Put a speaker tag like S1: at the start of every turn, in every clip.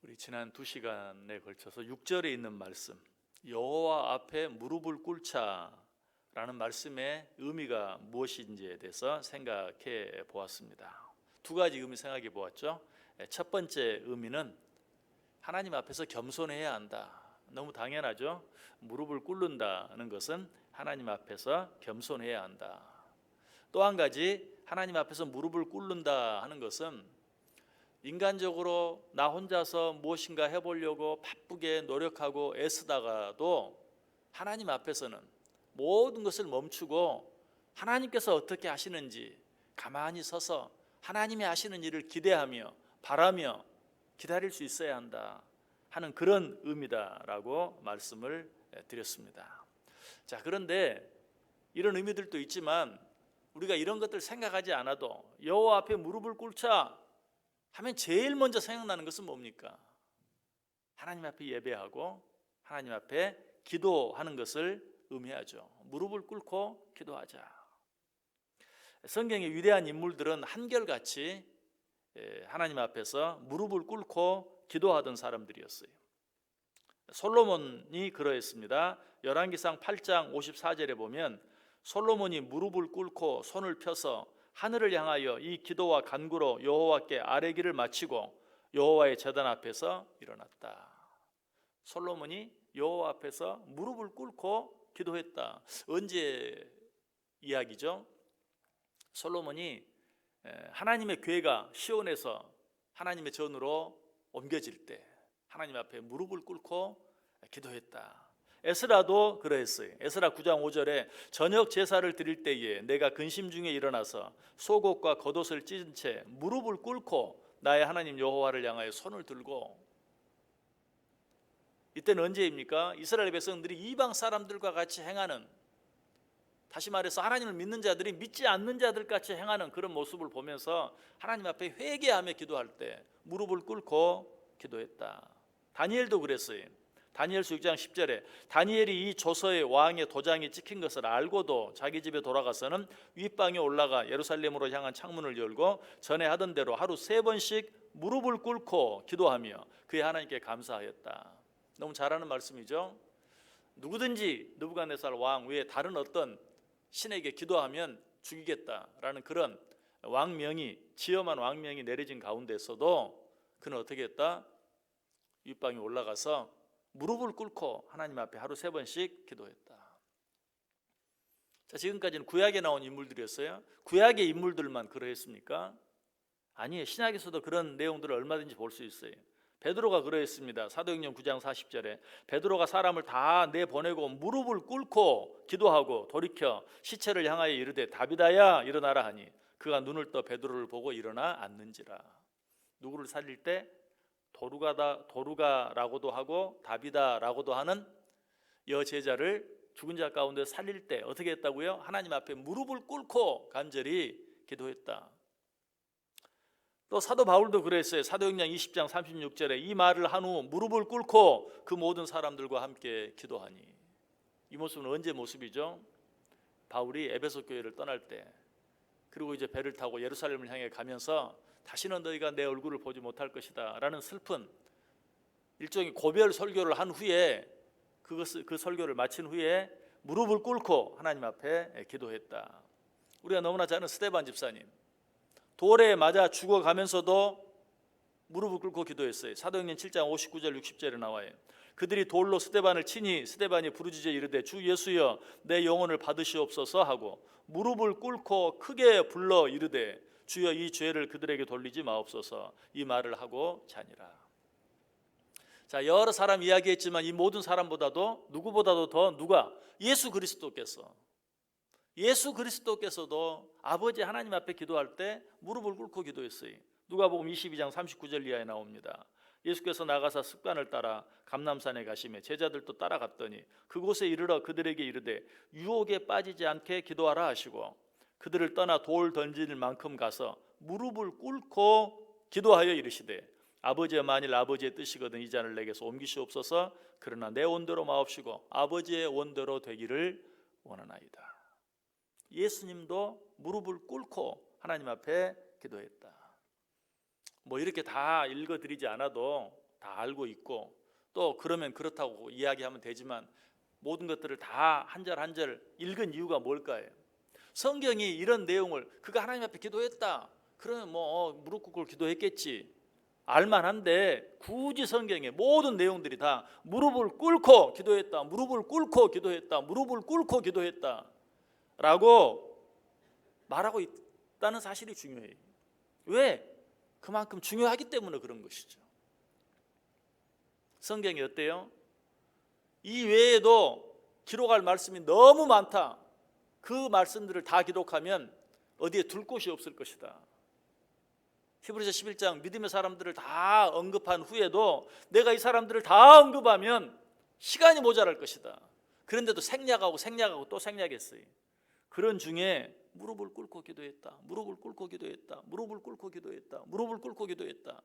S1: 우리 지난 2시간에 걸쳐서 6절에 있는 말씀, 여호와 앞에 무릎을 꿇자라는 말씀의 의미가 무엇인지에 대해서 생각해 보았습니다. 두 가지 의미 생각해 보았죠. 첫 번째 의미는 하나님 앞에서 겸손해야 한다. 너무 당연하죠. 무릎을 꿇는다는 것은 하나님 앞에서 겸손해야 한다. 또 한 가지, 하나님 앞에서 무릎을 꿇는다 하는 것은 인간적으로 나 혼자서 무엇인가 해보려고 바쁘게 노력하고 애쓰다가도 하나님 앞에서는 모든 것을 멈추고 하나님께서 어떻게 하시는지 가만히 서서 하나님이 하시는 일을 기대하며 바라며 기다릴 수 있어야 한다 하는 그런 의미다라고 말씀을 드렸습니다. 자, 그런데 이런 의미들도 있지만 우리가 이런 것들 생각하지 않아도 여호와 앞에 무릎을 꿇자 하면 제일 먼저 생각나는 것은 뭡니까? 하나님 앞에 예배하고 하나님 앞에 기도하는 것을 의미하죠. 무릎을 꿇고 기도하자. 성경의 위대한 인물들은 한결같이 하나님 앞에서 무릎을 꿇고 기도하던 사람들이었어요. 솔로몬이 그러했습니다. 열왕기상 8장 54절에 보면 솔로몬이 무릎을 꿇고 손을 펴서 하늘을 향하여 이 기도와 간구로 여호와께 아뢰기를 마치고 여호와의 제단 앞에서 일어났다. 솔로몬이 여호와 앞에서 무릎을 꿇고 기도했다. 언제 이야기죠? 솔로몬이 하나님의 궤가 시온에서 하나님의 전으로 옮겨질 때 하나님 앞에 무릎을 꿇고 기도했다. 에스라도 그러했어요. 에스라 9장 5절에 저녁 제사를 드릴 때에 내가 근심 중에 일어나서 속옷과 겉옷을 찢은 채 무릎을 꿇고 나의 하나님 여호와를 향하여 손을 들고, 이때는 언제입니까? 이스라엘 백성들이 이방 사람들과 같이 행하는, 다시 말해서 하나님을 믿는 자들이 믿지 않는 자들 같이 행하는 그런 모습을 보면서 하나님 앞에 회개하며 기도할 때 무릎을 꿇고 기도했다. 다니엘도 그랬어요. 다니엘서 6장 10절에 다니엘이 이 조서에 왕의 도장이 찍힌 것을 알고도 자기 집에 돌아가서는 윗방에 올라가 예루살렘으로 향한 창문을 열고 전에 하던 대로 하루 3번씩 무릎을 꿇고 기도하며 그의 하나님께 감사하였다. 너무 잘하는 말씀이죠. 누구든지 느부갓네살 왕 외에 다른 어떤 신에게 기도하면 죽이겠다라는 그런 왕명이, 지엄한 왕명이 내려진 가운데서도 그는 어떻게 했다? 윗방에 올라가서 무릎을 꿇고 하나님 앞에 하루 3번씩 기도했다. 자, 지금까지는 구약에 나온 인물들이었어요. 구약의 인물들만 그러했습니까? 아니에요. 신약에서도 그런 내용들을 얼마든지 볼 수 있어요. 베드로가 그러했습니다. 사도행전 9장 40절에 베드로가 사람을 다 내보내고 무릎을 꿇고 기도하고 돌이켜 시체를 향하여 이르되 다비다야 일어나라 하니 그가 눈을 떠 베드로를 보고 일어나 앉는지라. 누구를 살릴 때? 도루가라고도 하고 다비다라고도 하는 여제자를 죽은 자 가운데 살릴 때 어떻게 했다고요? 하나님 앞에 무릎을 꿇고 간절히 기도했다. 또 사도 바울도 그랬어요. 사도행전 20장 36절에 이 말을 한 후 무릎을 꿇고 그 모든 사람들과 함께 기도하니. 이 모습은 언제 모습이죠? 바울이 에베소 교회를 떠날 때, 그리고 이제 배를 타고 예루살렘을 향해 가면서 다시는 너희가 내 얼굴을 보지 못할 것이다 라는 슬픈 일종의 고별 설교를 한 후에 그 설교를 마친 후에 무릎을 꿇고 하나님 앞에 기도했다. 우리가 너무나 잘 아는 스데반 집사님, 돌에 맞아 죽어가면서도 무릎을 꿇고 기도했어요. 사도행전 7장 59절 60절에 나와요. 그들이 돌로 스데반을 치니 스데반이 부르짖어 이르되 주 예수여 내 영혼을 받으시옵소서 하고 무릎을 꿇고 크게 불러 이르되 주여 이 죄를 그들에게 돌리지 마옵소서 이 말을 하고 자니라. 자, 여러 사람 이야기했지만 이 모든 사람보다도 누구보다도 더 누가? 예수 그리스도께서도 아버지 하나님 앞에 기도할 때 무릎을 꿇고 기도했어요. 누가복음 22장 39절 이하에 나옵니다. 예수께서 나가사 습관을 따라 감람산에 가시매 제자들도 따라갔더니 그곳에 이르러 그들에게 이르되 유혹에 빠지지 않게 기도하라 하시고 그들을 떠나 돌 던질 만큼 가서 무릎을 꿇고 기도하여 이르시되 아버지여 만일 아버지의 뜻이거든 이 잔을 내게서 옮기시옵소서 그러나 내 원대로 마옵시고 아버지의 원대로 되기를 원하나이다. 예수님도 무릎을 꿇고 하나님 앞에 기도했다. 뭐 이렇게 다 읽어드리지 않아도 다 다 알고 있고 또 그러면 그렇다고 이야기하면 되지만 모든 것들을 다 한 절 한 절 읽은 이유가 뭘까요? 성경이 이런 내용을 그가 하나님 앞에 기도했다 그러면 뭐 무릎 꿇고 기도했겠지 알만한데 굳이 성경의 모든 내용들이 다 무릎을 꿇고 기도했다 무릎을 꿇고 기도했다 무릎을 꿇고 기도했다 라고 말하고 있다는 사실이 중요해요. 왜? 그만큼 중요하기 때문에 그런 것이죠. 성경이 어때요? 이 외에도 기록할 말씀이 너무 많다. 그 말씀들을 다 기록하면 어디에 둘 곳이 없을 것이다. 히브리서 11장 믿음의 사람들을 다 언급한 후에도 내가 이 사람들을 다 언급하면 시간이 모자랄 것이다. 그런데도 생략하고 또 생략했어요. 그런 중에 무릎을 꿇고 기도했다. 무릎을 꿇고 기도했다. 무릎을 꿇고 기도했다. 무릎을 꿇고 기도했다.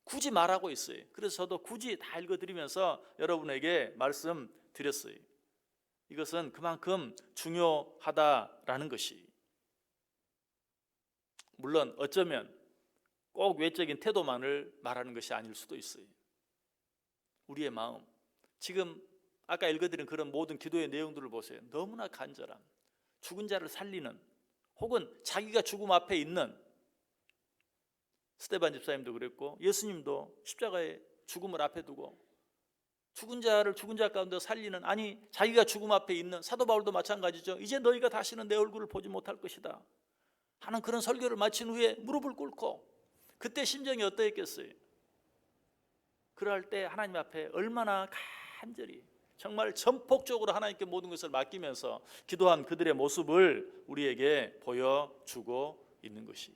S1: 굳이 말하고 있어요. 그래서 저도 굳이 다 읽어드리면서 여러분에게 말씀드렸어요. 이것은 그만큼 중요하다라는 것이. 물론 어쩌면 꼭 외적인 태도만을 말하는 것이 아닐 수도 있어요. 우리의 마음, 지금 아까 읽어드린 그런 모든 기도의 내용들을 보세요. 너무나 간절함, 죽은 자를 살리는 혹은 자기가 죽음 앞에 있는 스데반 집사님도 그랬고 예수님도 십자가의 죽음을 앞에 두고 죽은 자를 죽은 자 가운데 살리는 아니 자기가 죽음 앞에 있는 사도 바울도 마찬가지죠. 이제 너희가 다시는 내 얼굴을 보지 못할 것이다 하는 그런 설교를 마친 후에 무릎을 꿇고 그때 심정이 어떠했겠어요? 그럴 때 하나님 앞에 얼마나 간절히 정말 전폭적으로 하나님께 모든 것을 맡기면서 기도한 그들의 모습을 우리에게 보여주고 있는 것이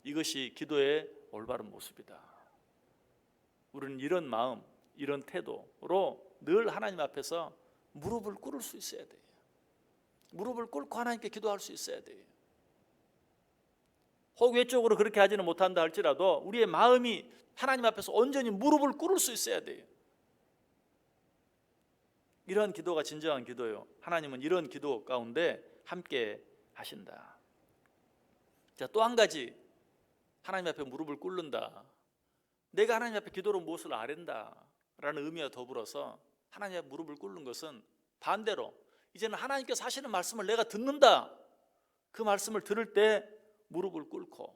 S1: 이것이 기도의 올바른 모습이다. 우리는 이런 마음, 이런 태도로 늘 하나님 앞에서 무릎을 꿇을 수 있어야 돼요. 무릎을 꿇고 하나님께 기도할 수 있어야 돼요. 혹 외적으로 그렇게 하지는 못한다 할지라도 우리의 마음이 하나님 앞에서 온전히 무릎을 꿇을 수 있어야 돼요. 이런 기도가 진정한 기도요. 하나님은 이런 기도 가운데 함께 하신다. 자, 또 한 가지 하나님 앞에 무릎을 꿇는다. 내가 하나님 앞에 기도로 무엇을 아랜다 라는 의미와 더불어서 하나님 앞에 무릎을 꿇는 것은 반대로 이제는 하나님께서 하시는 말씀을 내가 듣는다. 그 말씀을 들을 때 무릎을 꿇고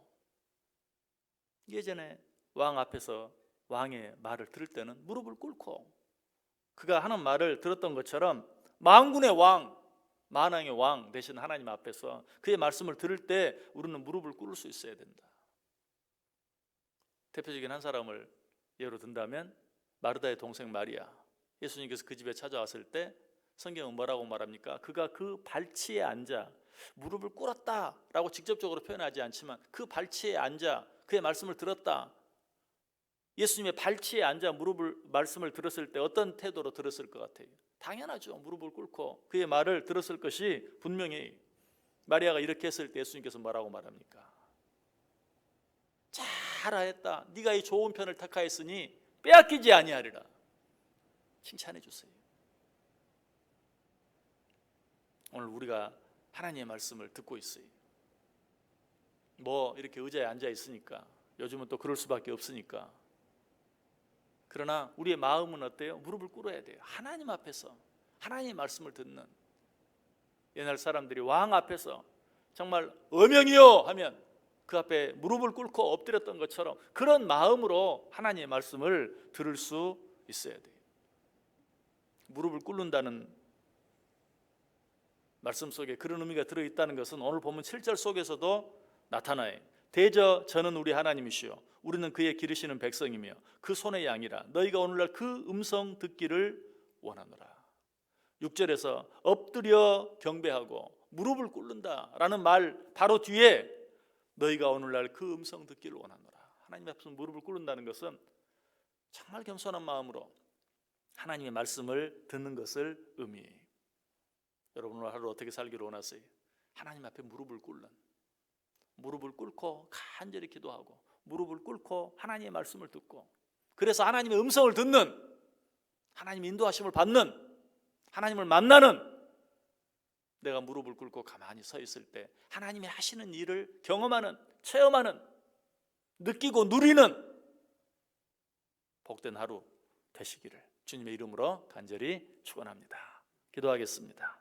S1: 예전에 왕 앞에서 왕의 말을 들을 때는 무릎을 꿇고 그가 하는 말을 들었던 것처럼 만군의 왕, 만왕의 왕 되신 하나님 앞에서 그의 말씀을 들을 때 우리는 무릎을 꿇을 수 있어야 된다. 대표적인 한 사람을 예로 든다면 마르다의 동생 마리아, 예수님께서 그 집에 찾아왔을 때 성경은 뭐라고 말합니까? 그가 그 발치에 앉아 무릎을 꿇었다라고 직접적으로 표현하지 않지만 그 발치에 앉아 그의 말씀을 들었다. 예수님의 발치에 앉아 말씀을 들었을 때 어떤 태도로 들었을 것 같아요? 당연하죠. 무릎을 꿇고 그의 말을 들었을 것이 분명히. 마리아가 이렇게 했을 때 예수님께서 뭐라고 말합니까? 잘하였다. 네가 이 좋은 편을 택하였으니 빼앗기지 아니하리라. 칭찬해 주세요. 오늘 우리가 하나님의 말씀을 듣고 있어요. 뭐 이렇게 의자에 앉아 있으니까 요즘은 또 그럴 수밖에 없으니까. 그러나 우리의 마음은 어때요? 무릎을 꿇어야 돼요. 하나님 앞에서 하나님의 말씀을 듣는. 옛날 사람들이 왕 앞에서 정말 어명이요 하면 그 앞에 무릎을 꿇고 엎드렸던 것처럼 그런 마음으로 하나님의 말씀을 들을 수 있어야 돼요. 무릎을 꿇는다는 말씀 속에 그런 의미가 들어있다는 것은 오늘 본문 7절 속에서도 나타나요. 대저 저는 우리 하나님이시요 우리는 그의 기르시는 백성이며 그 손의 양이라 너희가 오늘날 그 음성 듣기를 원하노라. 6절에서 엎드려 경배하고 무릎을 꿇는다라는 말 바로 뒤에 너희가 오늘날 그 음성 듣기를 원하노라. 하나님 앞에서 무릎을 꿇는다는 것은 정말 겸손한 마음으로 하나님의 말씀을 듣는 것을 의미해요. 여러분 오늘 하루 어떻게 살기를 원하세요? 하나님 앞에 무릎을 꿇는, 무릎을 꿇고 간절히 기도하고 무릎을 꿇고 하나님의 말씀을 듣고 그래서 하나님의 음성을 듣는, 하나님의 인도하심을 받는, 하나님을 만나는, 내가 무릎을 꿇고 가만히 서 있을 때 하나님이 하시는 일을 경험하는, 체험하는, 느끼고 누리는 복된 하루 되시기를 주님의 이름으로 간절히 축원합니다. 기도하겠습니다.